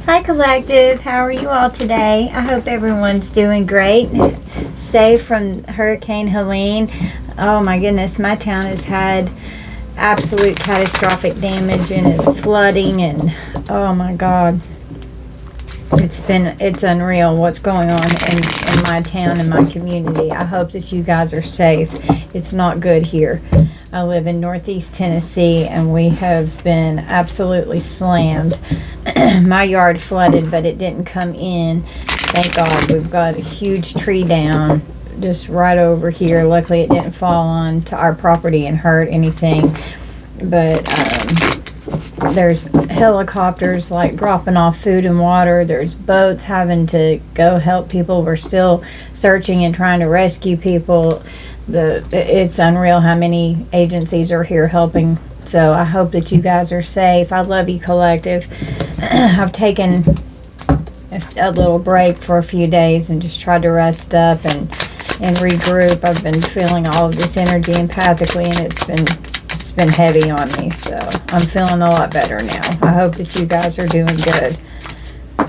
Hi Collective, how are you all today? I hope everyone's doing great. Safe from Hurricane Helene. Oh my goodness, my town has had absolute catastrophic damage and flooding, and oh my god. It's unreal what's going on in my town and my community. I hope that you guys are safe. It's not good here. I live in Northeast Tennessee and we have been absolutely slammed. My yard flooded, but it didn't come in. Thank God. We've got a huge tree down just right over here. Luckily it didn't fall onto our property and hurt anything. But there's helicopters like dropping off food and water. There's boats having to go help people. We're still searching and trying to rescue people. It's unreal how many agencies are here helping. So I hope that you guys are safe. I love you, Collective. I've taken a little break for a few days and just tried to rest up and regroup. I've been feeling all of this energy empathically, and it's been heavy on me, so I'm feeling a lot better now. I hope that you guys are doing good.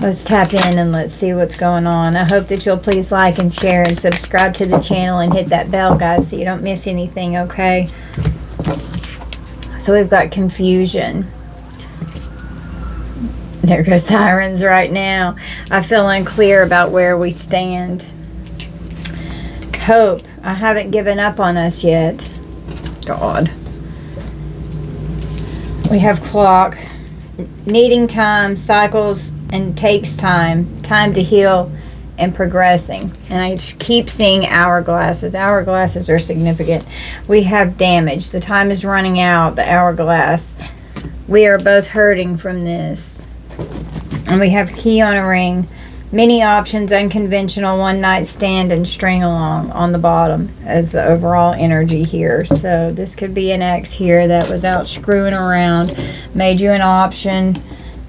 Let's tap in and let's see what's going on. I hope that you'll please like and share and subscribe to the channel and hit that bell, guys, so you don't miss anything, okay? So we've got confusion. There goes sirens right now. I feel unclear about where we stand. Hope. I haven't given up on us yet. God. We have clock, needing time, cycles, and takes time to heal and progressing. And I just keep seeing hourglasses. Hourglasses are significant. We have damage. The time is running out, the hourglass. We are both hurting from this. And we have key on a ring. Many options, unconventional, one night stand, and string along on the bottom as the overall energy here. So this could be an ex here that was out screwing around, made you an option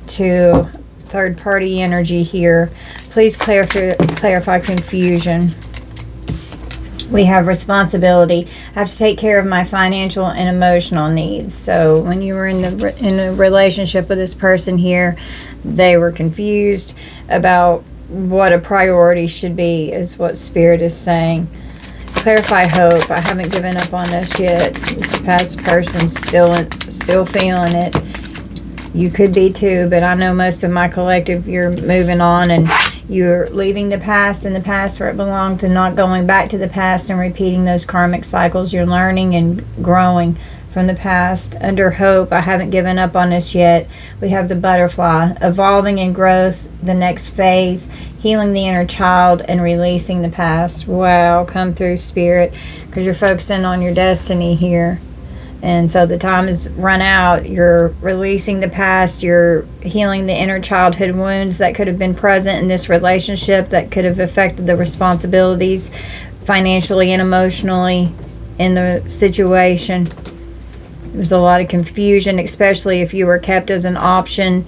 to third party energy here. Please clarify confusion. We have responsibility. I have to take care of my financial and emotional needs. So when you were in a relationship with this person here, they were confused about what a priority should be, is what Spirit is saying. Clarify hope. I haven't given up on this yet. This past person's still feeling it. You could be too, but I know most of my collective, you're moving on and you're leaving the past in the past where it belongs and not going back to the past and repeating those karmic cycles. You're learning and growing from the past. Under hope, I haven't given up on this yet. We have the butterfly, evolving in growth, the next phase, healing the inner child, and releasing the past. Wow, come through, Spirit, because you're focusing on your destiny here. And so the time has run out. You're releasing the past. You're healing the inner childhood wounds that could have been present in this relationship, that could have affected the responsibilities financially and emotionally in the situation. There's a lot of confusion, especially if you were kept as an option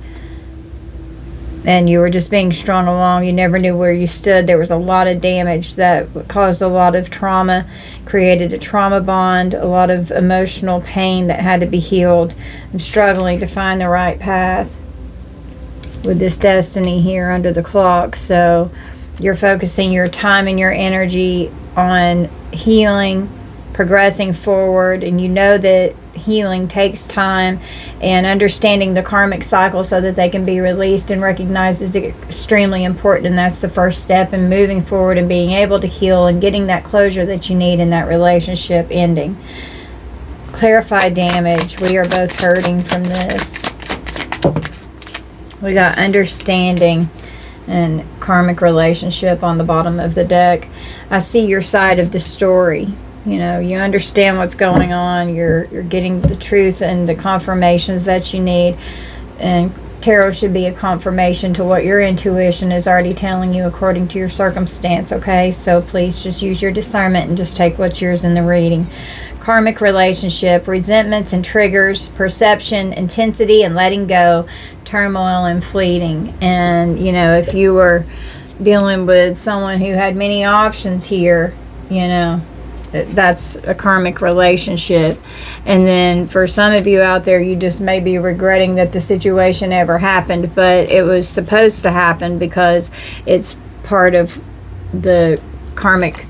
and you were just being strung along. You never knew where you stood. There was a lot of damage that caused a lot of trauma, created a trauma bond, a lot of emotional pain that had to be healed. I'm struggling to find the right path with this destiny here under the clock. So you're focusing your time and your energy on healing, progressing forward, and you know that healing takes time, and understanding the karmic cycle so that they can be released and recognized is extremely important. And that's the first step in moving forward and being able to heal and getting that closure that you need in that relationship ending. Clarify damage. We are both hurting from this. We got understanding and karmic relationship on the bottom of the deck. I see your side of the story. You know, you understand what's going on. You're getting the truth and the confirmations that you need. And tarot should be a confirmation to what your intuition is already telling you according to your circumstance, okay? So please just use your discernment and just take what's yours in the reading. Karmic relationship, resentments and triggers, perception, intensity and letting go, turmoil and fleeting. And, you know, if you were dealing with someone who had many options here, you know, that's a karmic relationship. And then for some of you out there, you just may be regretting that the situation ever happened, but it was supposed to happen because it's part of the karmic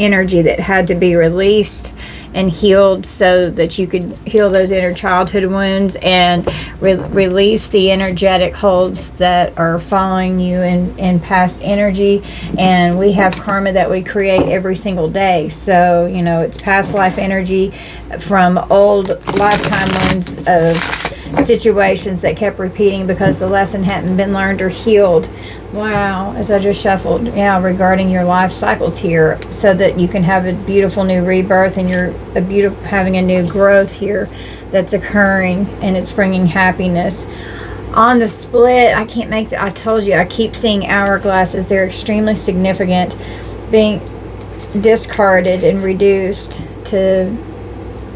energy that had to be released and healed so that you could heal those inner childhood wounds and release the energetic holds that are following you in past energy. And we have karma that we create every single day. So, you know, it's past life energy from old lifetime wounds of situations that kept repeating because the lesson hadn't been learned or healed. Wow, as I just shuffled, yeah, regarding your life cycles here, so that you can have a beautiful new rebirth and you're having a new growth here that's occurring, and it's bringing happiness. On the split, I can't make I told you, I keep seeing hourglasses. They're extremely significant, being discarded and reduced to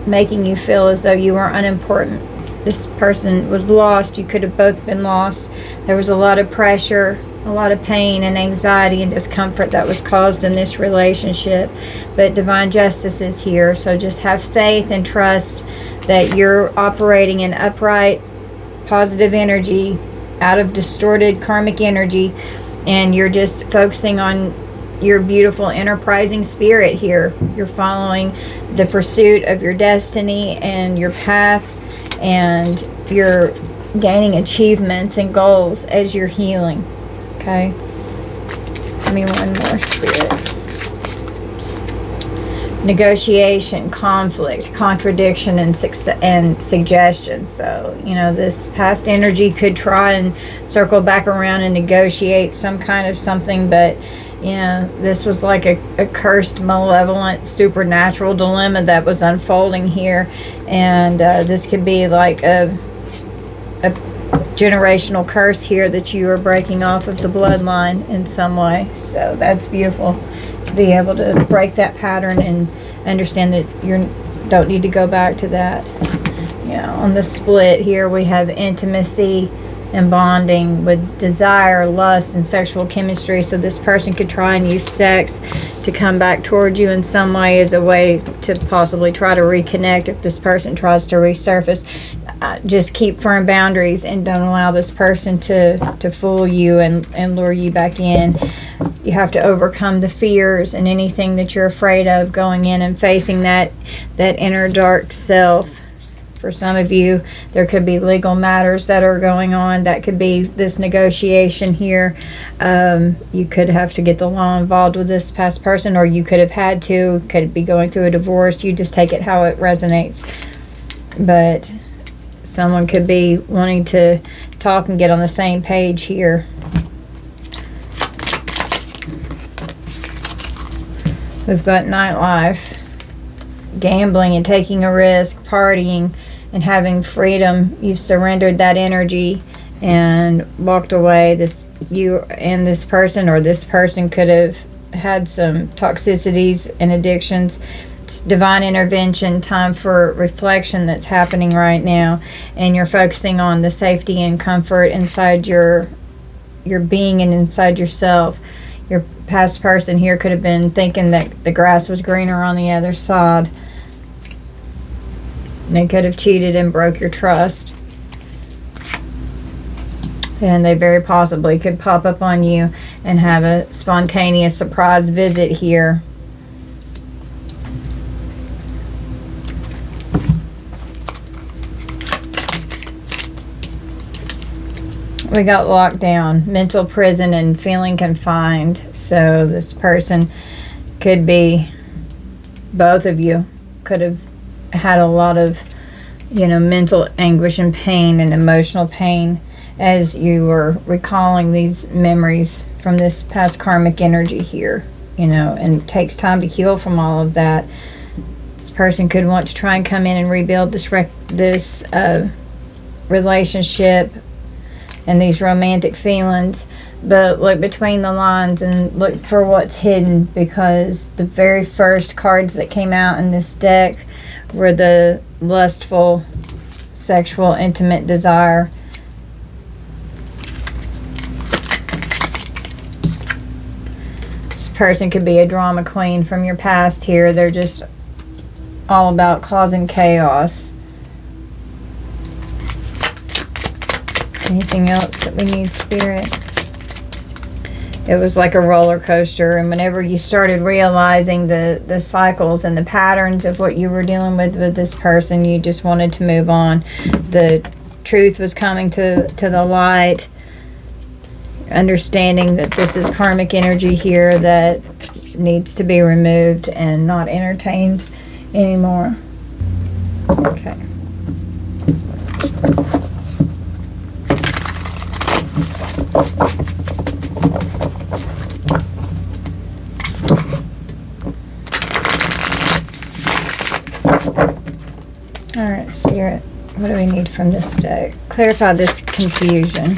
making you feel as though you are unimportant. This person was lost. You could have both been lost. There was a lot of pressure, a lot of pain and anxiety and discomfort that was caused in this relationship. But divine justice is here. So just have faith and trust that you're operating in upright, positive energy out of distorted karmic energy. And you're just focusing on your beautiful enterprising spirit here. You're following the pursuit of your destiny and your path, and you're gaining achievements and goals as you're healing. Okay, give me one more, Spirit. Negotiation, conflict, contradiction, and suggestion. So, you know, this past energy could try and circle back around and negotiate some kind of something, but you know, this was like a cursed, malevolent, supernatural dilemma that was unfolding here. And this could be like a generational curse here that you are breaking off of the bloodline in some way. So that's beautiful to be able to break that pattern and understand that you don't need to go back to that. Yeah, on the split here we have intimacy and bonding with desire, lust, and sexual chemistry. So this person could try and use sex to come back towards you in some way as a way to possibly try to reconnect if this person tries to resurface. Just keep firm boundaries and don't allow this person to fool you and lure you back in. You have to overcome the fears and anything that you're afraid of going in and facing that inner dark self. For some of you, there could be legal matters that are going on. That could be this negotiation here. You could have to get the law involved with this past person, or you could have had to. Could be going through a divorce. You just take it how it resonates. But someone could be wanting to talk and get on the same page here. We've got nightlife, gambling and taking a risk, partying, and having freedom. You've surrendered that energy and walked away. You and this person, or this person could have had some toxicities and addictions. It's divine intervention, time for reflection that's happening right now, and you're focusing on the safety and comfort inside your being and inside yourself. Your past person here could have been thinking that the grass was greener on the other side. They could have cheated and broke your trust. And they very possibly could pop up on you and have a spontaneous surprise visit here. We got locked down, mental prison, and feeling confined. So this person could be, both of you could have had a lot of, mental anguish and pain and emotional pain as you were recalling these memories from this past karmic energy here, and it takes time to heal from all of that. This person could want to try and come in and rebuild this relationship and these romantic feelings, but look between the lines and look for what's hidden, because the very first cards that came out in this deck were the lustful, sexual, intimate desire. This person could be a drama queen from your past here. They're just all about causing chaos. Anything else that we need, Spirit? It was like a roller coaster, and whenever you started realizing the cycles and the patterns of what you were dealing with this person, you just wanted to move on. The truth was coming to the light, understanding that this is karmic energy here that needs to be removed and not entertained anymore. Okay. Alright, Spirit, what do we need from this deck? Clarify this confusion.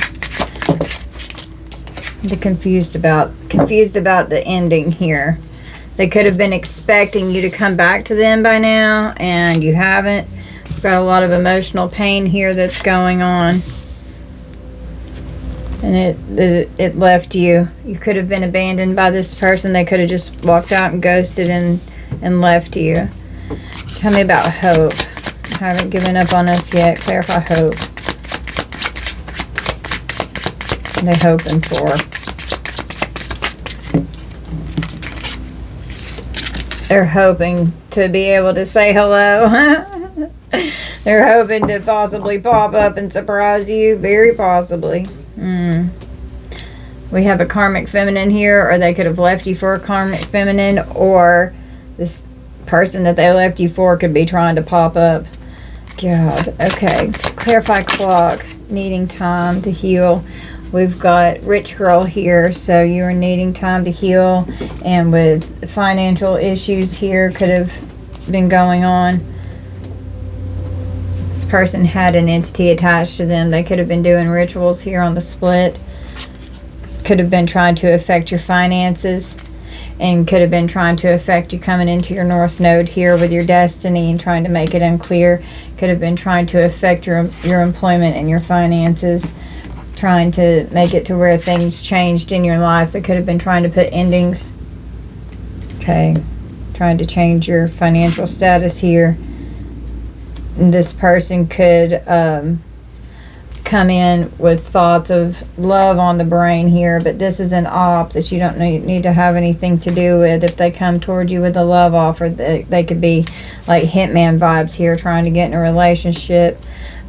Confused about the ending here. They could have been expecting you to come back to them by now, and you haven't. You've got a lot of emotional pain here that's going on. And it left you. You could have been abandoned by this person. They could have just walked out and ghosted and left you. Tell me about hope. Haven't given up on us yet. Clarify hope. They're hoping for. They're hoping to be able to say hello. They're hoping to possibly pop up and surprise you. Very possibly. We have a karmic feminine here, or they could have left you for a karmic feminine, or this person that they left you for could be trying to pop up. God. Okay. Clarify clock. Needing time to heal. We've got rich girl here, so you are needing time to heal, and with financial issues here could have been going on. This person had an entity attached to them. They could have been doing rituals here on the split. Could have been trying to affect your finances, and could have been trying to affect you coming into your north node here with your destiny and trying to make it unclear. Could have been trying to affect your employment and your finances, trying to make it to where things changed in your life. They could have been trying to put endings. Okay. Trying to change your financial status here. And this person could come in with thoughts of love on the brain here, but this is an op that you don't need to have anything to do with. If they come toward you with a love offer, they could be like hitman vibes here, trying to get in a relationship.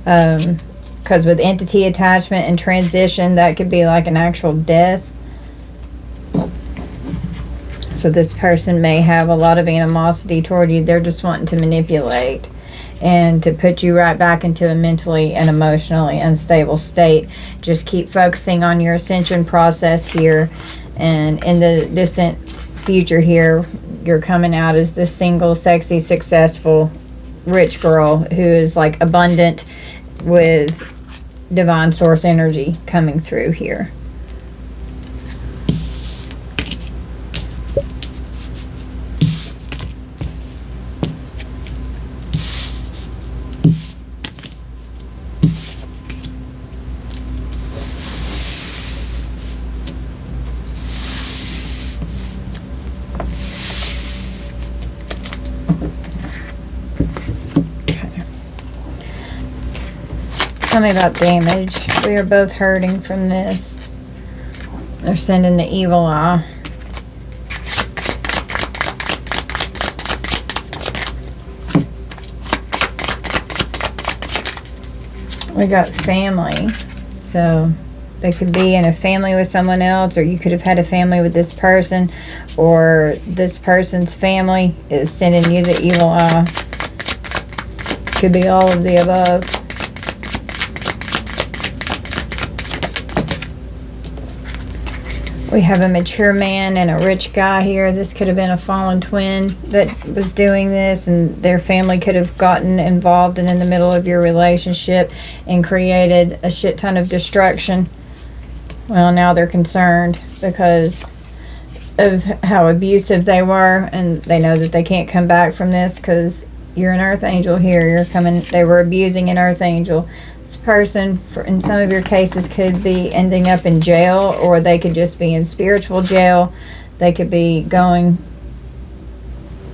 Because with entity attachment and transition, that could be like an actual death. So this person may have a lot of animosity toward you. They're just wanting to manipulate and to put you right back into a mentally and emotionally unstable state. Just keep focusing on your ascension process here. And in the distant future here, you're coming out as this single, sexy, successful, rich girl who is like abundant with divine source energy coming through here. Tell me about damage. We are both hurting from this. They're sending the evil eye. We got family. So they could be in a family with someone else, or you could have had a family with this person, or this person's family is sending you the evil eye. Could be all of the above. We have a mature man and a rich guy here. This could have been a fallen twin that was doing this, and their family could have gotten involved and in the middle of your relationship and created a shit ton of destruction. Well, now they're concerned because of how abusive they were, and they know that they can't come back from this because you're an earth angel here. They were abusing an earth angel. This person, in some of your cases, could be ending up in jail, or they could just be in spiritual jail. They could be going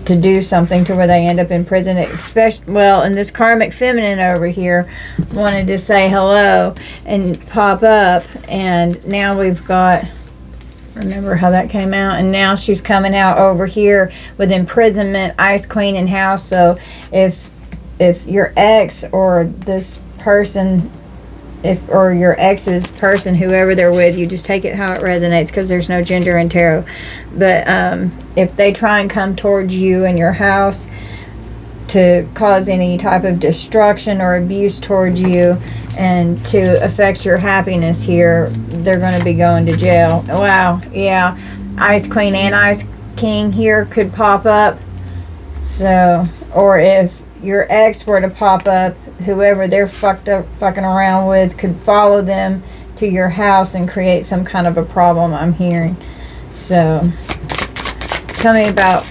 to do something to where they end up in prison, especially, well, and this karmic feminine over here wanted to say hello and pop up, and now we've got, remember how that came out, and now she's coming out over here with imprisonment, Ice Queen in house. So if your ex or this person, or your ex's person, whoever they're with, you just take it how it resonates, because there's no gender in tarot. But if they try and come towards you in your house to cause any type of destruction or abuse towards you and to affect your happiness here, they're going to be going to jail. Wow, yeah. Ice Queen and Ice King here could pop up. So, or if your ex were to pop up, whoever they're fucking around with could follow them to your house and create some kind of a problem, I'm hearing. So tell me about,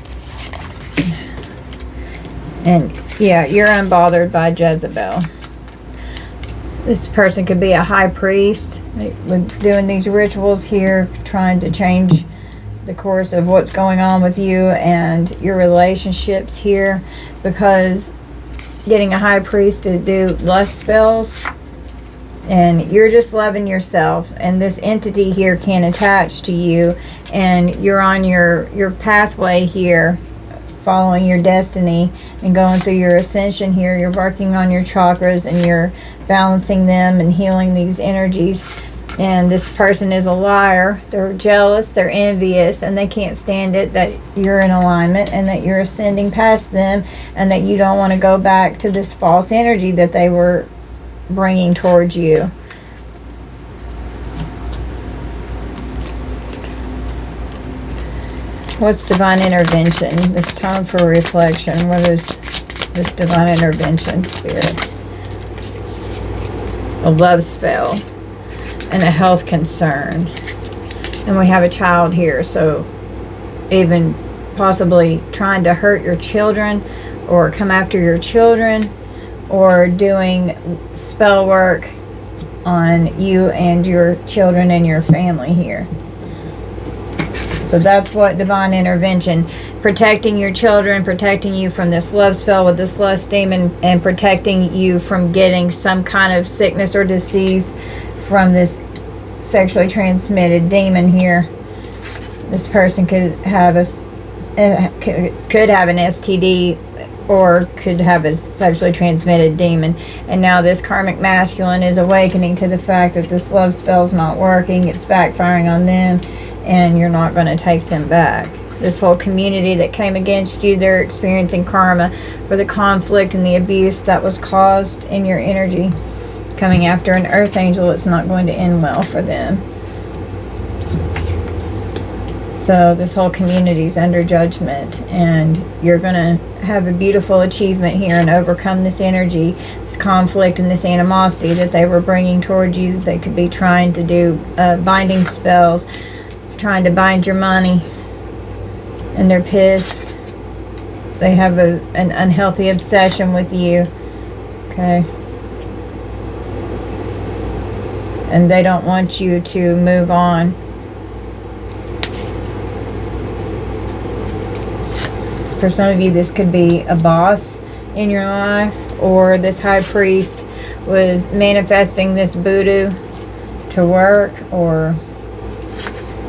and yeah, you're unbothered by Jezebel. This person could be a high priest with doing these rituals here, trying to change the course of what's going on with you and your relationships here, because getting a high priest to do lust spells, and you're just loving yourself, and this entity here can't attach to you, and you're on your pathway here, following your destiny and going through your ascension here. You're working on your chakras and you're balancing them and healing these energies. And this person is a liar. They're jealous, they're envious, and they can't stand it that you're in alignment and that you're ascending past them, and that you don't want to go back to this false energy that they were bringing towards you. What's divine intervention? This time for reflection. What is this divine intervention, Spirit? A love spell and a health concern. And we have a child here, so even possibly trying to hurt your children or come after your children, or doing spell work on you and your children and your family here. So that's what divine intervention, protecting your children, protecting you from this love spell with this lust demon, and protecting you from getting some kind of sickness or disease from this sexually transmitted demon here. This person could have an STD or could have a sexually transmitted demon. And now this karmic masculine is awakening to the fact that this love spell's not working, it's backfiring on them, and you're not going to take them back. This whole community that came against you, they're experiencing karma for the conflict and the abuse that was caused in your energy. Coming after an earth angel, it's not going to end well for them. So this whole community is under judgment, and you're going to have a beautiful achievement here and overcome this energy, this conflict and this animosity that they were bringing towards you. They could be trying to do binding spells, trying to bind your money, and they're pissed. They have an unhealthy obsession with you. Okay. And they don't want you to move on. For some of you, this could be a boss in your life, or this high priest was manifesting this voodoo to work, or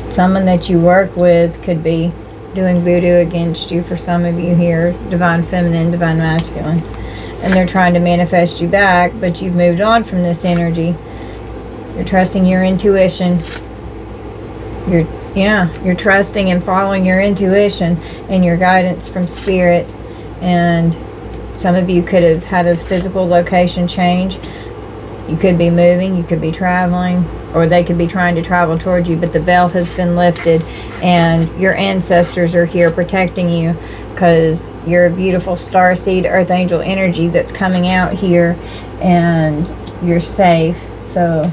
someone that you work with could be doing voodoo against you. For some of you here, divine feminine, divine masculine, and they're trying to manifest you back, but you've moved on from this energy. You're trusting your intuition. You're trusting and following your intuition and your guidance from spirit. And some of you could have had a physical location change. You could be moving, you could be traveling, or they could be trying to travel towards you, but the veil has been lifted and your ancestors are here protecting you, because you're a beautiful starseed earth angel energy that's coming out here, and you're safe. So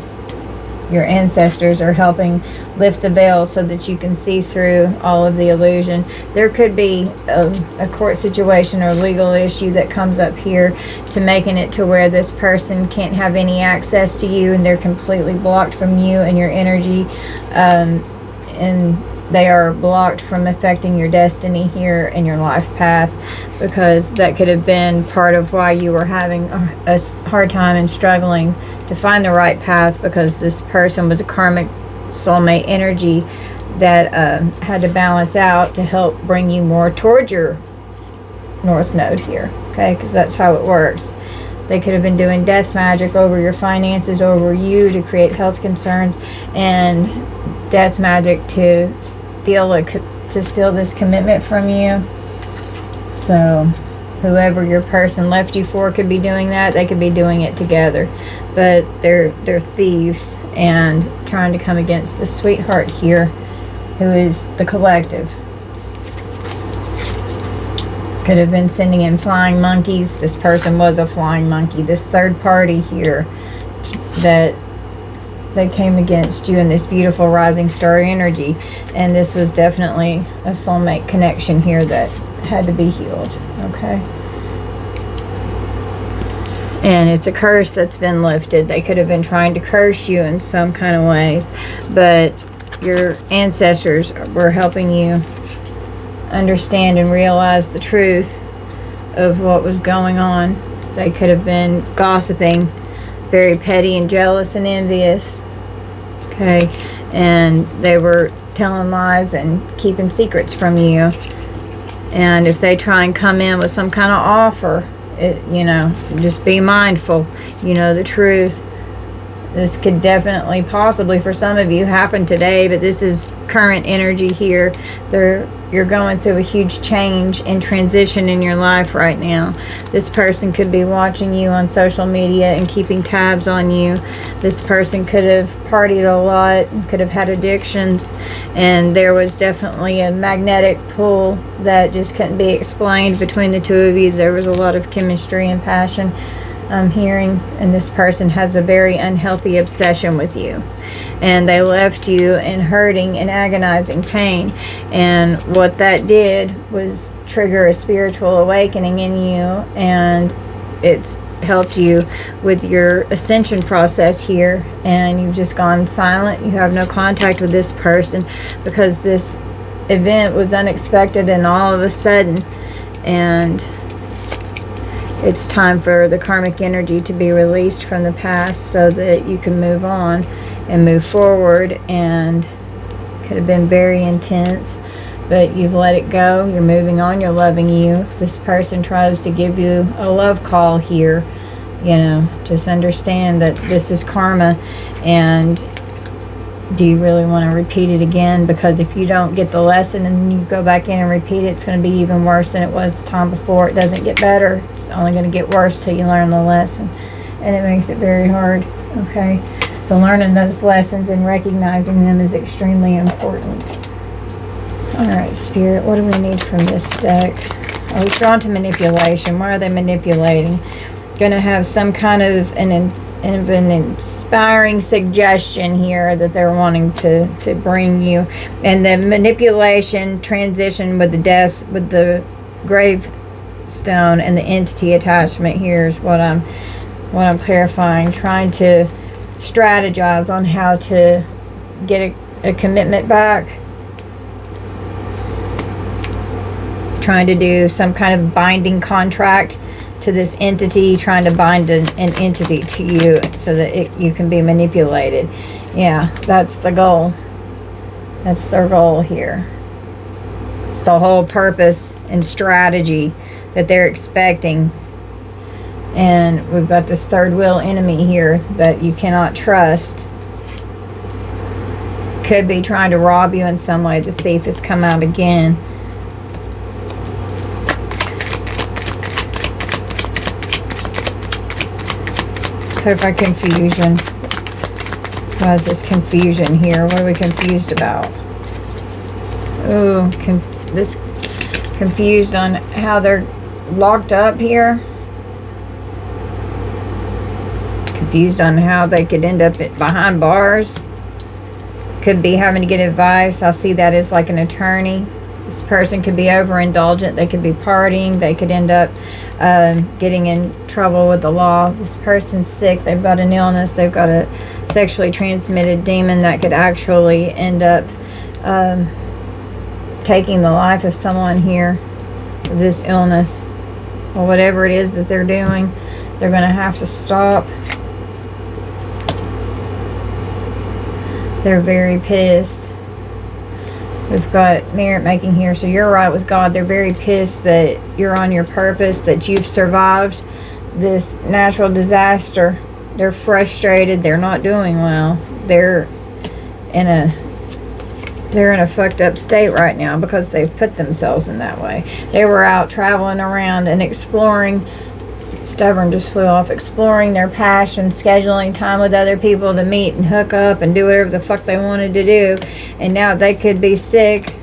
your ancestors are helping lift the veil so that you can see through all of the illusion. There could be a court situation or legal issue that comes up here to making it to where this person can't have any access to you, and they're completely blocked from you and your energy. And they are blocked from affecting your destiny here in your life path, because that could have been part of why you were having a hard time and struggling to find the right path, because this person was a karmic soulmate energy that had to balance out to help bring you more towards your north node here, okay, because that's how it works. They could have been doing death magic over your finances, over you, to create health concerns, and death magic to steal this commitment from you. So whoever your person left you for could be doing that. They could be doing it together, but they're thieves and trying to come against the sweetheart here, who is the collective. Could have been sending in flying monkeys. This person was a flying monkey. This third party here, that they came against you in this beautiful rising star energy. And this was definitely a soulmate connection here that had to be healed. Okay. And it's a curse that's been lifted. They could have been trying to curse you in some kind of ways, but your ancestors were helping you understand and realize the truth of what was going on. They could have been gossiping, very petty and jealous and envious, okay, and they were telling lies and keeping secrets from you. And if they try and come in with some kind of offer, just be mindful, the truth. This could definitely, possibly for some of you, happen today, but this is current energy here. You're going through a huge change and transition in your life right now. This person could be watching you on social media and keeping tabs on you. This person could have partied a lot, could have had addictions, and there was definitely a magnetic pull that just couldn't be explained between the two of you. There was a lot of chemistry and passion I'm hearing, and this person has a very unhealthy obsession with you, and they left you in hurting and agonizing pain. And what that did was trigger a spiritual awakening in you, and it's helped you with your ascension process here. And you've just gone silent. You have no contact with this person because this event was unexpected and all of a sudden, and it's time for the karmic energy to be released from the past so that you can move on and move forward. And could have been very intense, but you've let it go. You're moving on. You're loving you. If this person tries to give you a love call here, just understand that this is karma. And do you really want to repeat it again? Because if you don't get the lesson and you go back in and repeat it, it's going to be even worse than it was the time before. It doesn't get better. It's only going to get worse till you learn the lesson. And it makes it very hard. Okay? So learning those lessons and recognizing them is extremely important. Alright, Spirit, what do we need from this deck? Oh, he's drawn to manipulation. Why are they manipulating? Going to have some kind of an inspiring suggestion here that they're wanting to bring you. And the manipulation transition with the death, with the gravestone and the entity attachment here is what I'm clarifying. Trying to strategize on how to get a commitment back. Trying to do some kind of binding contract to this entity, trying to bind an entity to you so that you can be manipulated. Yeah, that's the goal. That's their goal here. It's the whole purpose and strategy that they're expecting. And we've got this third wheel enemy here that you cannot trust. Could be trying to rob you in some way. The thief has come out again. Clarify confusion. Why is this confusion here? What are we confused about? Oh, this confused on how they're locked up here. Confused on how they could end up behind bars. Could be having to get advice. I see that as like an attorney. This person could be overindulgent. They could be partying. They could end up getting in trouble with the law. This person's sick. They've got an illness. They've got a sexually transmitted demon that could actually end up taking the life of someone here with this illness. Or whatever it is that they're doing, they're going to have to stop. They're very pissed. We've got merit making here, so you're right with God. They're very pissed that you're on your purpose, that you've survived this natural disaster. They're frustrated. They're not doing well. They're in a fucked up state right now because they've put themselves in that way. They were out traveling around and exploring. Stubborn just flew off. Exploring their passion, scheduling time with other people to meet and hook up and do whatever the fuck they wanted to do. And now they could be sick.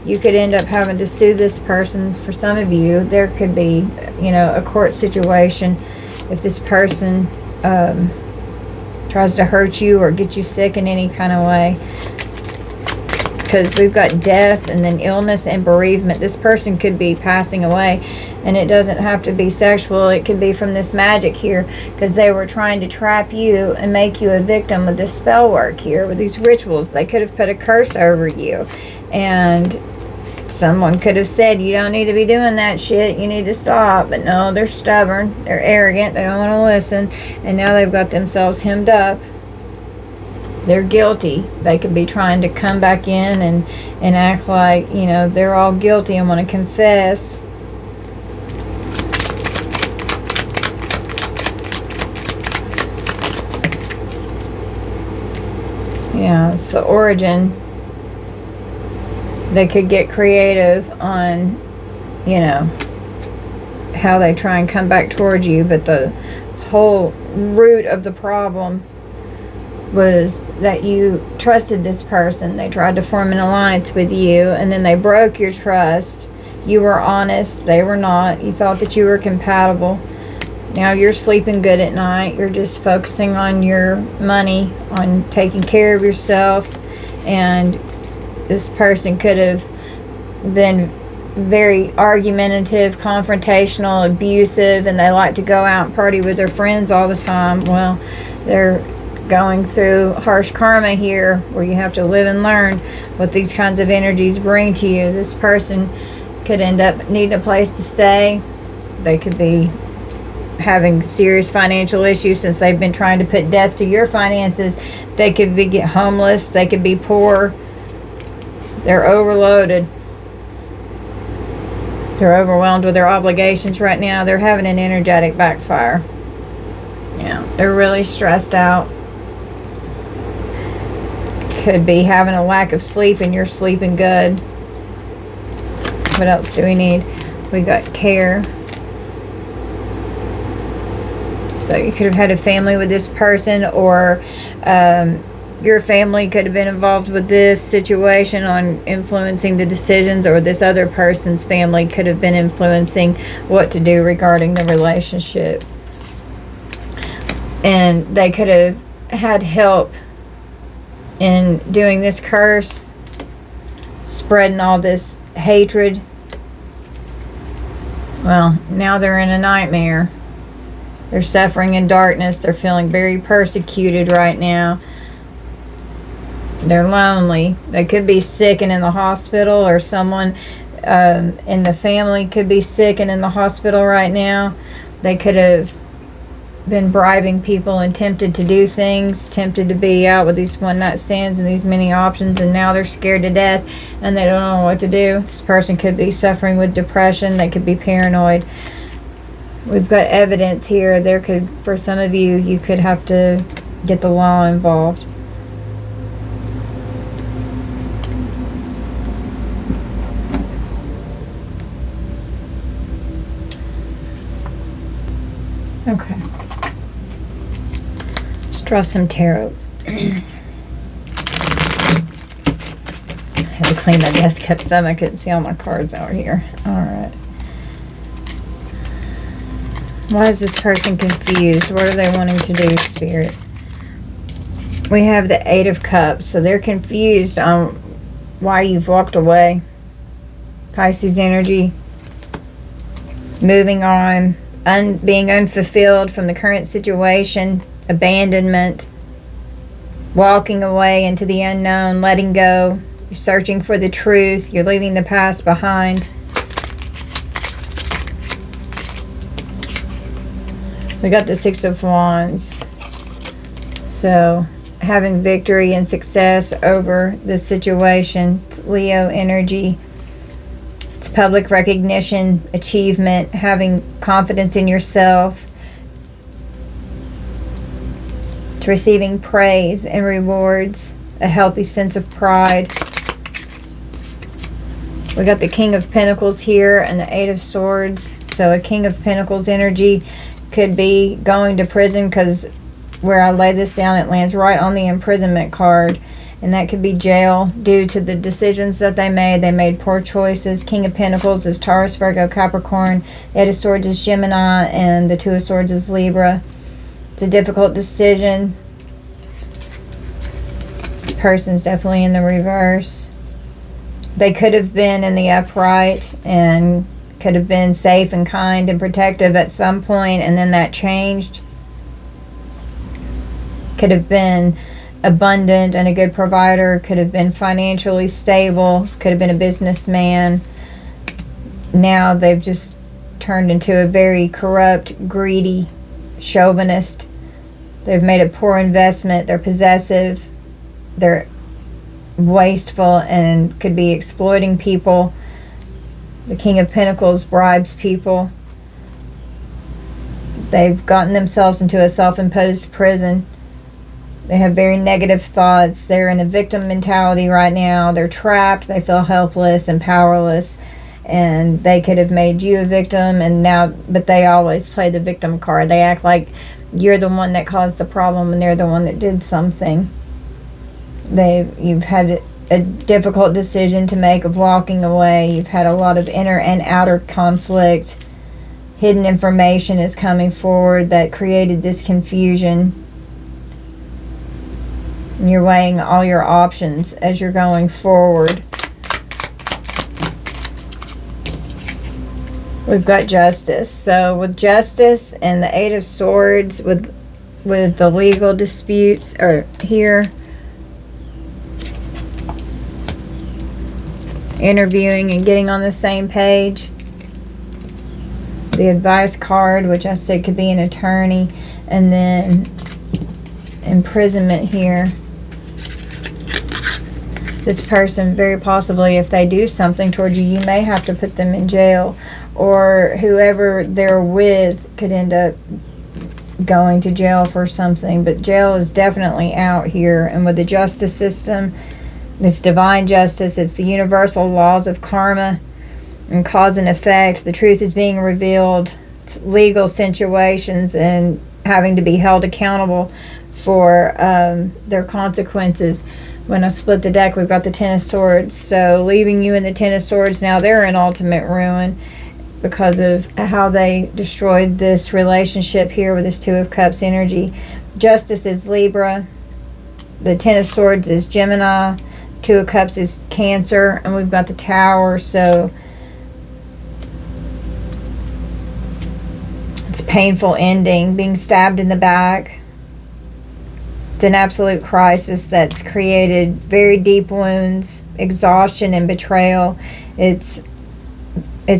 You could end up having to sue this person. For some of you, there could be, a court situation if this person tries to hurt you or get you sick in any kind of way. Because we've got death and then illness and bereavement. This person could be passing away, and it doesn't have to be sexual. It could be from this magic here, because they were trying to trap you and make you a victim with this spell work here, with these rituals. They could have put a curse over you, and someone could have said, you don't need to be doing that shit, you need to stop. But no, they're stubborn, they're arrogant, they don't want to listen, and now they've got themselves hemmed up. They're guilty. They could be trying to come back in and act like, they're all guilty and want to confess. Yeah, it's the origin. They could get creative on, how they try and come back towards you, but the whole root of the problem was that you trusted this person. They tried to form an alliance with you, and then they broke your trust. You were honest, they were not. You thought that you were compatible. Now you're sleeping good at night. You're just focusing on your money, on taking care of yourself. And this person could have been very argumentative, confrontational, abusive, and they like to go out and party with their friends all the time. Well, they're going through harsh karma here, where you have to live and learn what these kinds of energies bring to you. This person could end up needing a place to stay. They could be having serious financial issues since they've been trying to put death to your finances. They could be homeless. They could be poor. They're overloaded. They're overwhelmed with their obligations right now. They're having an energetic backfire. Yeah, they're really stressed out. Could be having a lack of sleep and you're sleeping good. What else do we need? We got care. So you could have had a family with this person, or your family could have been involved with this situation on influencing the decisions, or this other person's family could have been influencing what to do regarding the relationship. And they could have had help in doing this curse, spreading all this hatred. Well, now they're in a nightmare. They're suffering in darkness. They're feeling very persecuted right now. They're lonely. They could be sick and in the hospital, or someone in the family could be sick and in the hospital right now. They could have been bribing people and tempted to do things, tempted to be out with these one-night stands and these many options, and now they're scared to death and they don't know what to do. This person could be suffering with depression. They could be paranoid. We've got evidence here. There could, for some of you, you could have to get the law involved. Okay. Let's draw some tarot. I had to clean my desk up some. I couldn't see all my cards out here. Alright. Why is this person confused? What are they wanting to do, Spirit? We have the Eight of Cups, so they're confused on why you've walked away. Pisces energy. Moving on. Being unfulfilled from the current situation. Abandonment. Walking away into the unknown. Letting go. You're searching for the truth. You're leaving the past behind. We got the Six of Wands. So, having victory and success over the situation. It's Leo energy. It's public recognition, achievement, having confidence in yourself. It's receiving praise and rewards, a healthy sense of pride. We got the King of Pentacles here and the Eight of Swords. So a King of Pentacles energy could be going to prison, because where I lay this down, it lands right on the imprisonment card. And that could be jail due to the decisions that they made. They made poor choices. King of Pentacles is Taurus, Virgo, Capricorn. The Eight of Swords is Gemini. And the Two of Swords is Libra. It's a difficult decision. This person's definitely in the reverse. They could have been in the upright and could have been safe and kind and protective at some point, and then that changed. Could have been abundant and a good provider, could have been financially stable, could have been a businessman. Now they've just turned into a very corrupt, greedy chauvinist. They've made a poor investment. They're possessive, they're wasteful, and could be exploiting people. The King of Pentacles bribes people. They've gotten themselves into a self-imposed prison. They have very negative thoughts. They're in a victim mentality right now. They're trapped. They feel helpless and powerless. And they could have made you a victim, and now, but they always play the victim card. They act like you're the one that caused the problem and they're the one that did something. You've had a difficult decision to make of walking away. You've had a lot of inner and outer conflict. Hidden information is coming forward that created this confusion. And you're weighing all your options as you're going forward. We've got Justice. So with Justice and the Eight of Swords, with the legal disputes are here. Interviewing and getting on the same page. The Advice card, which I said could be an attorney. And then imprisonment here. This person, very possibly, if they do something towards you, you may have to put them in jail. Or whoever they're with could end up going to jail for something. But jail is definitely out here. And with the justice system, it's divine justice. It's the universal laws of karma and cause and effect. The truth is being revealed. It's legal situations and having to be held accountable for their consequences. When I split the deck, we've got the Ten of Swords. So leaving you in the Ten of Swords, now they're in ultimate ruin because of how they destroyed this relationship here with this Two of Cups energy. Justice is Libra. The Ten of Swords is Gemini. Two of Cups is Cancer. And we've got the Tower. So it's a painful ending. Being stabbed in the back. It's an absolute crisis that's created very deep wounds, exhaustion, and betrayal. It's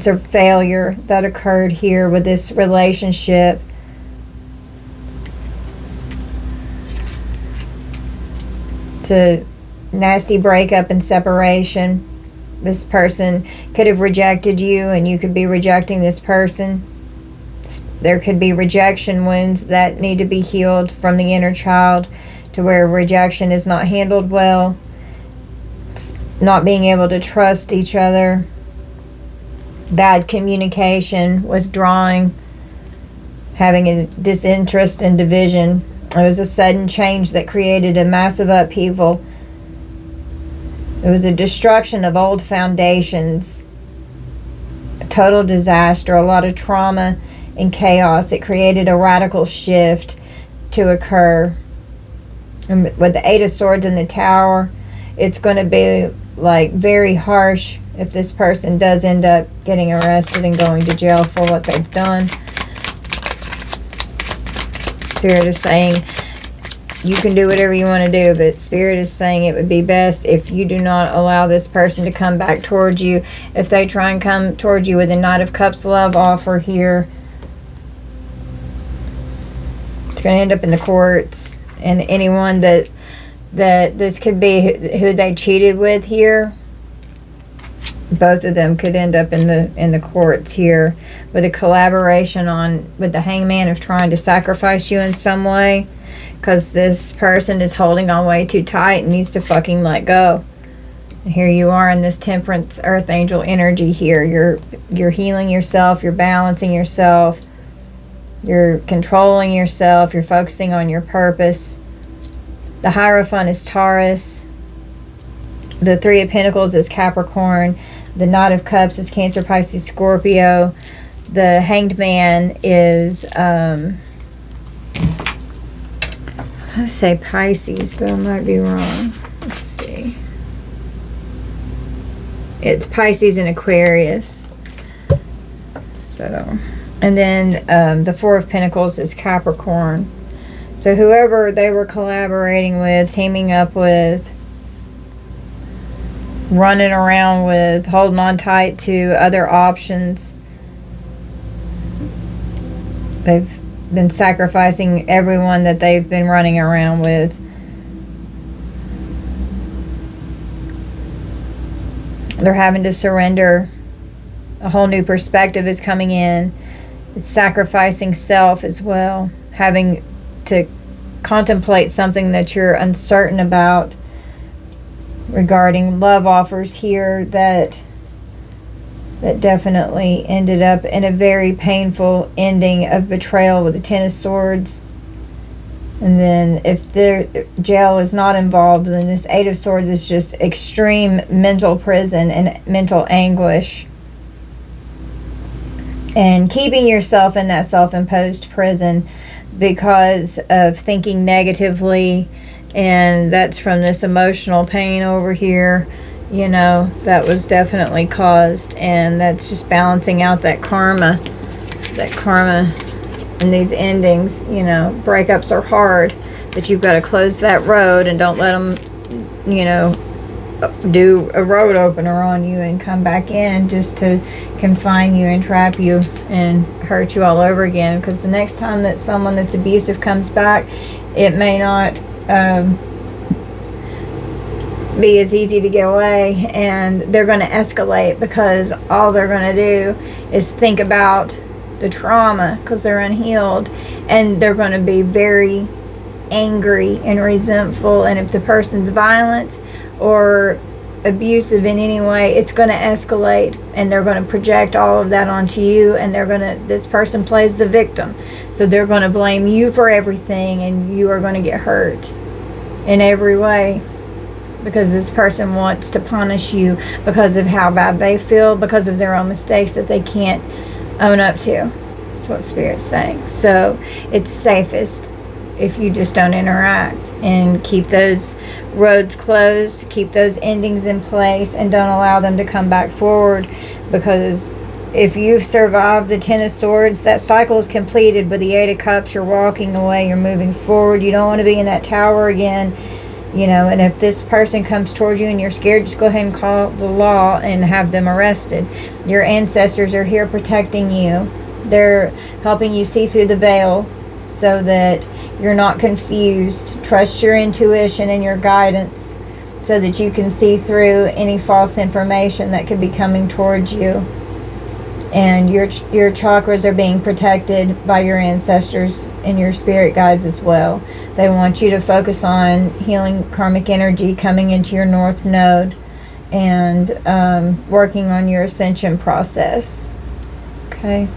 a failure that occurred here with this relationship. It's a nasty breakup and separation. This person could have rejected you, and you could be rejecting this person. There could be rejection wounds that need to be healed from the inner child, to where rejection is not handled well. It's not being able to trust each other. Bad communication, withdrawing, having a disinterest and division. It was a sudden change that created a massive upheaval. It was a destruction of old foundations. A total disaster, a lot of trauma and chaos. It created a radical shift to occur. And with the Eight of Swords in the Tower, it's going to be like very harsh if this person does end up getting arrested and going to jail for what they've done. Spirit is saying you can do whatever you want to do, but Spirit is saying it would be best if you do not allow this person to come back towards you. If they try and come towards you with a Knight of Cups love offer here, it's going to end up in the courts. And anyone that this could be who they cheated with here, both of them could end up in the courts here with a collaboration with the Hangman of trying to sacrifice you in some way, because this person is holding on way too tight and needs to fucking let go. And here you are in this Temperance Earth Angel energy here. You're healing yourself, you're balancing yourself, you're controlling yourself, you're focusing on your purpose. The Hierophant is Taurus. The Three of Pentacles is Capricorn. The Knight of Cups is Cancer, Pisces, Scorpio. The Hanged Man is, I want to say Pisces, but I might be wrong. Let's see. It's Pisces and Aquarius. So, and then the Four of Pentacles is Capricorn. So whoever they were collaborating with, teaming up with, running around with, holding on tight to other options, they've been sacrificing everyone that they've been running around with. They're having to surrender. A whole new perspective is coming in. It's sacrificing self as well. Having to contemplate something that you're uncertain about regarding love offers here that definitely ended up in a very painful ending of betrayal with the Ten of Swords. And then if the jail is not involved, then this Eight of Swords is just extreme mental prison and mental anguish. And keeping yourself in that self-imposed prison because of thinking negatively, and that's from this emotional pain over here, you know, that was definitely caused, and that's just balancing out that karma and these endings. You know, breakups are hard, but you've got to close that road and don't let them, you know, do a road opener on you and come back in just to confine you and trap you and hurt you all over again. Because the next time that someone that's abusive comes back, it may not be as easy to get away, and they're going to escalate because all they're going to do is think about the trauma because they're unhealed, and they're going to be very angry and resentful. And if the person's violent or abusive in any way, it's going to escalate, and they're going to project all of that onto you, and this person plays the victim, so they're going to blame you for everything, and you are going to get hurt in every way because this person wants to punish you because of how bad they feel, because of their own mistakes that they can't own up to. That's what Spirit's saying. So it's safest if you just don't interact and keep those roads closed, keep those endings in place, and don't allow them to come back forward. Because if you've survived the Ten of Swords, that cycle is completed. With the Eight of Cups, you're walking away, you're moving forward. You don't want to be in that tower again, you know. And if this person comes towards you and you're scared, just go ahead and call the law and have them arrested. Your ancestors are here protecting you. They're helping you see through the veil so that you're not confused. Trust your intuition and your guidance so that you can see through any false information that could be coming towards you. And your chakras are being protected by your ancestors and your spirit guides as well. They want you to focus on healing karmic energy coming into your north node and working on your ascension process. Okay.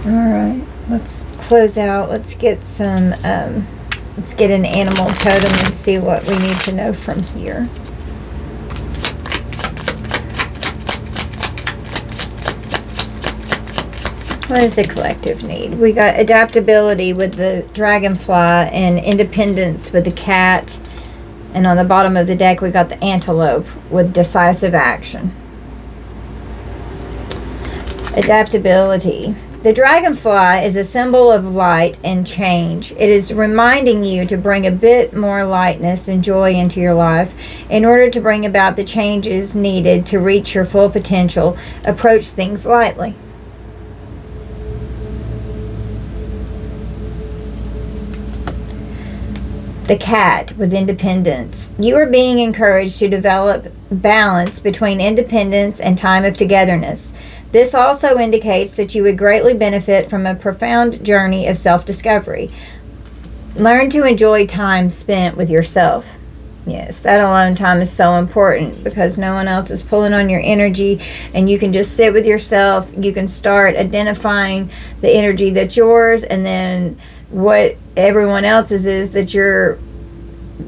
All right. Let's close out. Let's get some, let's get an animal totem and see what we need to know from here. What is the collective need? We got adaptability with the dragonfly and independence with the cat. And on the bottom of the deck, we got the antelope with decisive action. Adaptability. The dragonfly is a symbol of light and change. It is reminding you to bring a bit more lightness and joy into your life in order to bring about the changes needed to reach your full potential. Approach things lightly. The cat with independence. You are being encouraged to develop balance between independence and time of togetherness. This also indicates that you would greatly benefit from a profound journey of self-discovery. Learn to enjoy time spent with yourself. Yes, that alone time is so important because no one else is pulling on your energy, and you can just sit with yourself. You can start identifying the energy that's yours, and then what everyone else's is that you're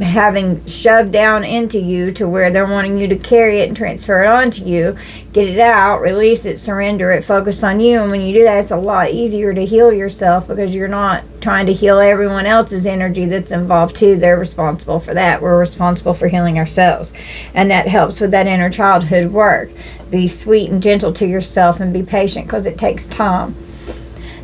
having shoved down into you to where they're wanting you to carry it and transfer it onto you. Get it out, release it, surrender it, focus on you. And when you do that, it's a lot easier to heal yourself because you're not trying to heal everyone else's energy that's involved too. They're responsible for that. We're responsible for healing ourselves. And that helps with that inner childhood work. Be sweet and gentle to yourself and be patient because it takes time.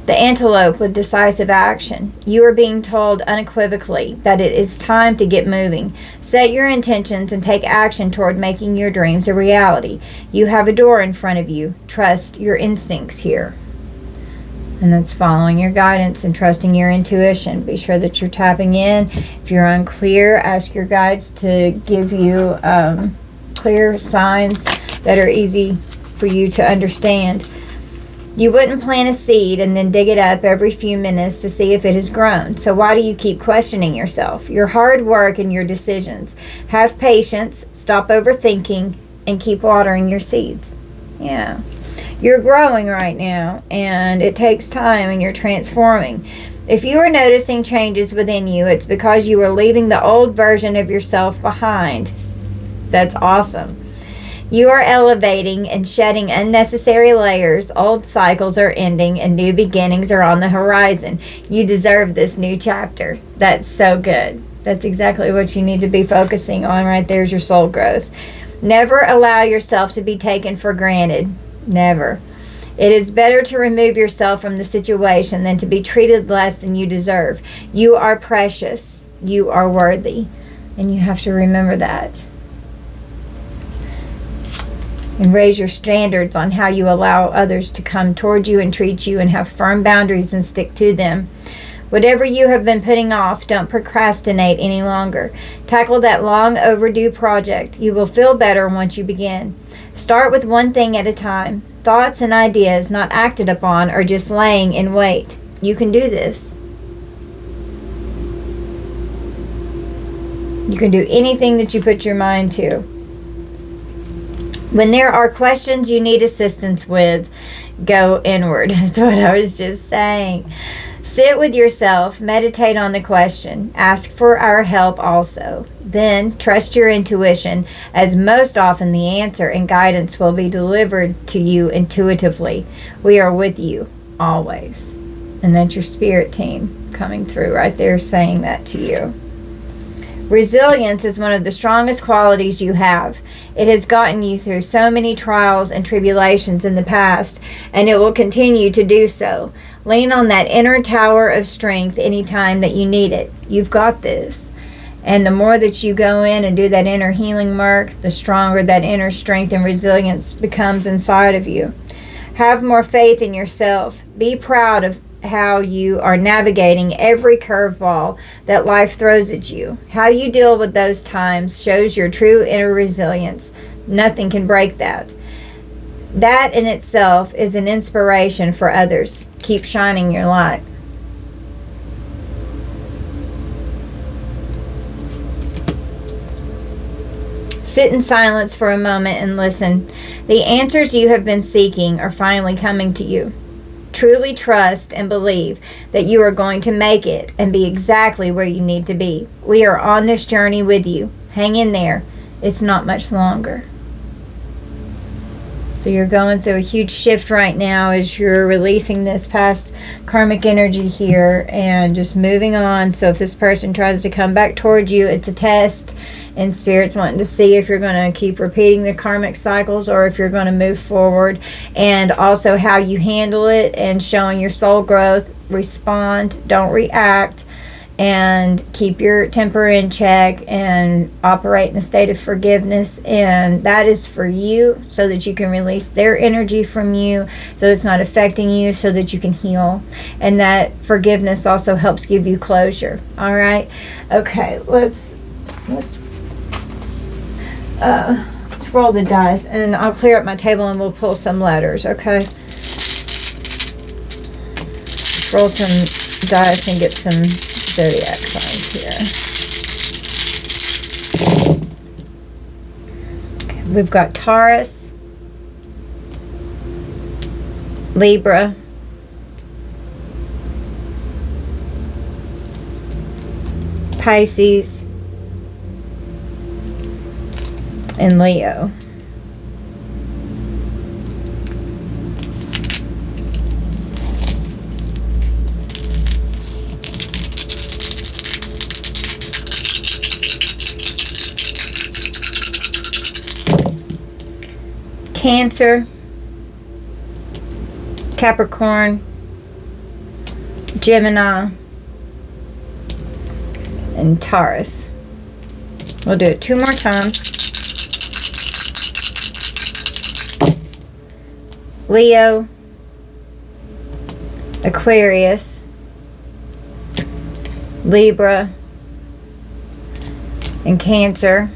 The antelope with decisive action. You are being told unequivocally that it is time to get moving. Set your intentions and take action toward making your dreams a reality. You have a door in front of you. Trust your instincts here. And that's following your guidance and trusting your intuition. Be sure that you're tapping in. If you're unclear, ask your guides to give you clear signs that are easy for you to understand. You wouldn't plant a seed and then dig it up every few minutes to see if it has grown. So why do you keep questioning yourself, your hard work, and your decisions? Have patience, stop overthinking, and keep watering your seeds. Yeah. You're growing right now, and it takes time, and you're transforming. If you are noticing changes within you, it's because you are leaving the old version of yourself behind. That's awesome. You are elevating and shedding unnecessary layers. Old cycles are ending and new beginnings are on the horizon. You deserve this new chapter. That's so good. That's exactly what you need to be focusing on right there is your soul growth. Never allow yourself to be taken for granted. Never. It is better to remove yourself from the situation than to be treated less than you deserve. You are precious. You are worthy. And you have to remember that. And raise your standards on how you allow others to come toward you and treat you, and have firm boundaries and stick to them. Whatever you have been putting off, don't procrastinate any longer. Tackle that long overdue project. You will feel better once you begin. Start with one thing at a time. Thoughts and ideas not acted upon are just laying in wait. You can do this. You can do anything that you put your mind to. When there are questions you need assistance with, go inward. That's what I was just saying. Sit with yourself, meditate on the question, ask for our help also. Then trust your intuition, as most often the answer and guidance will be delivered to you intuitively. We are with you always. And that's your spirit team coming through right there saying that to you. Resilience is one of the strongest qualities you have. It has gotten you through so many trials and tribulations in the past, and it will continue to do so. Lean on that inner tower of strength anytime that you need it. You've got this. And the more that you go in and do that inner healing work, the stronger that inner strength and resilience becomes inside of you. Have more faith in yourself. Be proud of how you are navigating every curveball that life throws at you. How you deal with those times shows your true inner resilience. Nothing can break that. That in itself is an inspiration for others. Keep shining your light. Sit in silence for a moment and listen. The answers you have been seeking are finally coming to you. Truly trust and believe that you are going to make it and be exactly where you need to be. We are on this journey with you. Hang in there. It's not much longer. So you're going through a huge shift right now as you're releasing this past karmic energy here and just moving on. So if this person tries to come back towards you, it's a test, and Spirit's wanting to see if you're going to keep repeating the karmic cycles or if you're going to move forward, and also how you handle it and showing your soul growth. Respond, don't react, and keep your temper in check and operate in a state of forgiveness. And that is for you, so that you can release their energy from you, so it's not affecting you, so that you can heal. And that forgiveness also helps give you closure. All right. Okay. Let's roll the dice, and I'll clear up my table and we'll pull some letters. Okay. Let's roll some dice and get some zodiac signs here. Okay, we've got Taurus, Libra, Pisces, and Leo. Cancer, Capricorn, Gemini, and Taurus. We'll do it 2 more times. Leo, Aquarius, Libra, and Cancer.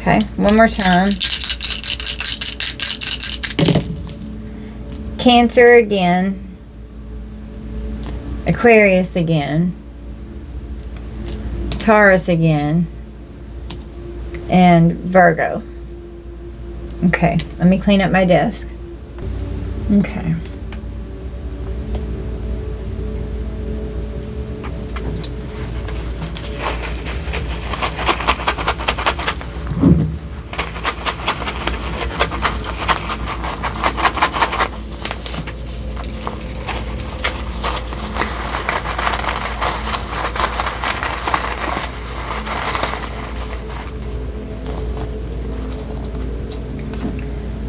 Okay, one more time. Cancer again, Aquarius again, Taurus again, and Virgo. Okay, let me clean up my desk. Okay.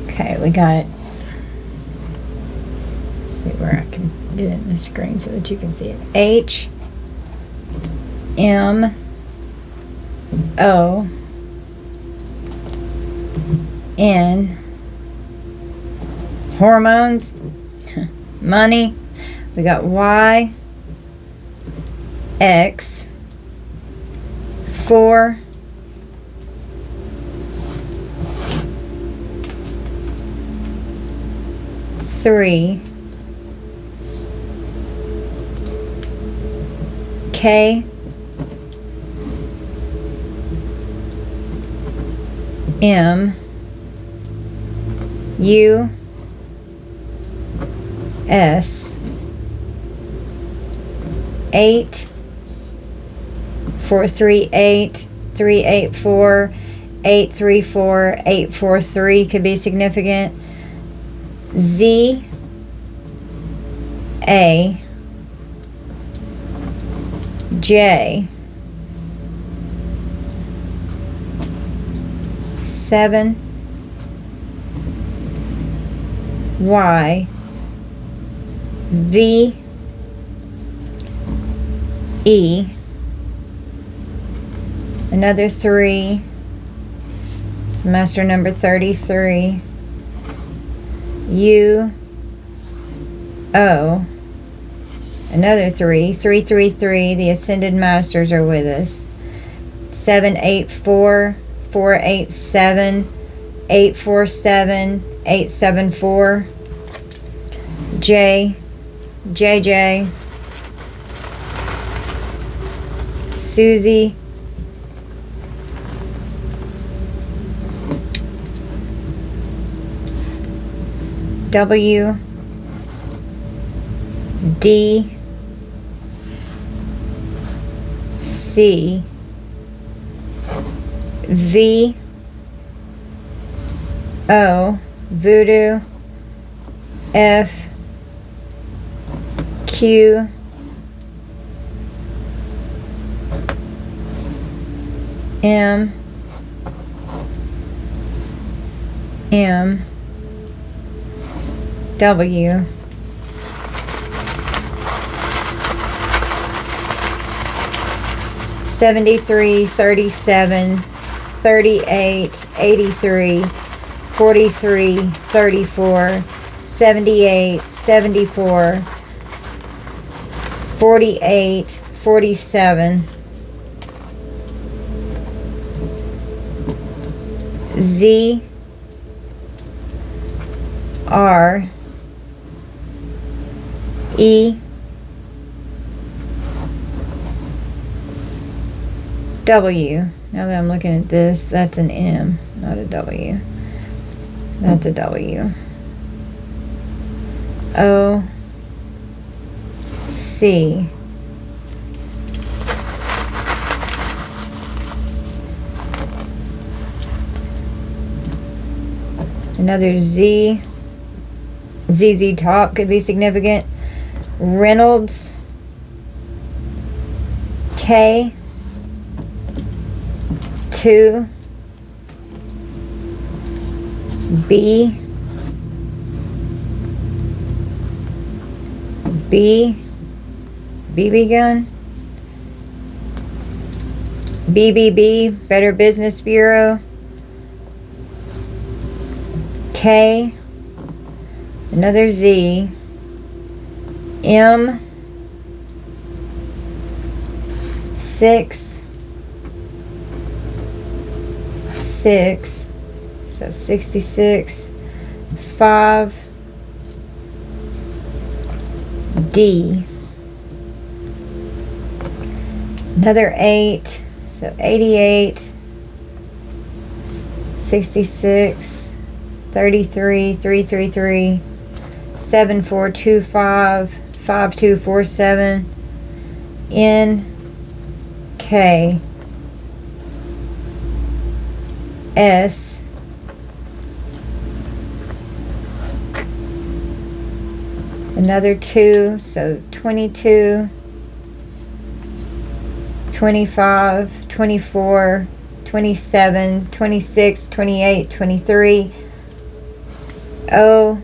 Okay, we got, let's see where I can get it in the screen so that you can see it. H, M, O, N, hormones, money. We got Y, X, 4, three, K, M, U, S, 8, 438, 384, 834, 843 could be significant. Z, A, J, 7, Y, V, E, another 3, it's master number 33, U, O, another 3, 333, the Ascended Masters are with us, 784, 487, 847, 874, J, JJ, Susie, W, D, C, V, O, voodoo, F, Q, M, W, 73, 37, 38, 83, 43, 34, 78, 74, 48, 47, Z, R, E, W. Now that I'm looking at this, that's an M, not a W. That's a W. O, C, another Z, ZZ Top could be significant. Reynolds, K, 2, B, BB gun, BBB, Better Business Bureau, K, another Z, M, 6, so 66, 5, D, another 8, so 88, 66, 33, 333, 7425, 5247, N, K, S, another 2, so 22, 25, 24, 27, 26, 28, 23, O,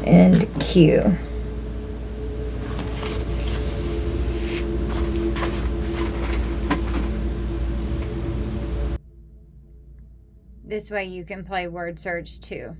and Q. This way you can play word search too.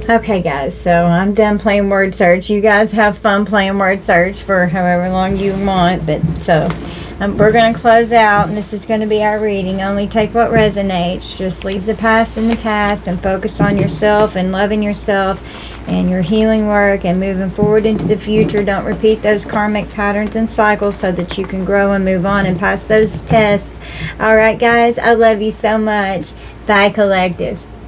Okay guys, so I'm done playing word search. You guys have fun playing word search for however long you want, but so we're going to close out, and this is going to be our reading. Only take what resonates. Just leave the past in the past and focus on yourself and loving yourself and your healing work and moving forward into the future. Don't repeat those karmic patterns and cycles so that you can grow and move on and pass those tests. All right guys, I love you so much. Bye collective.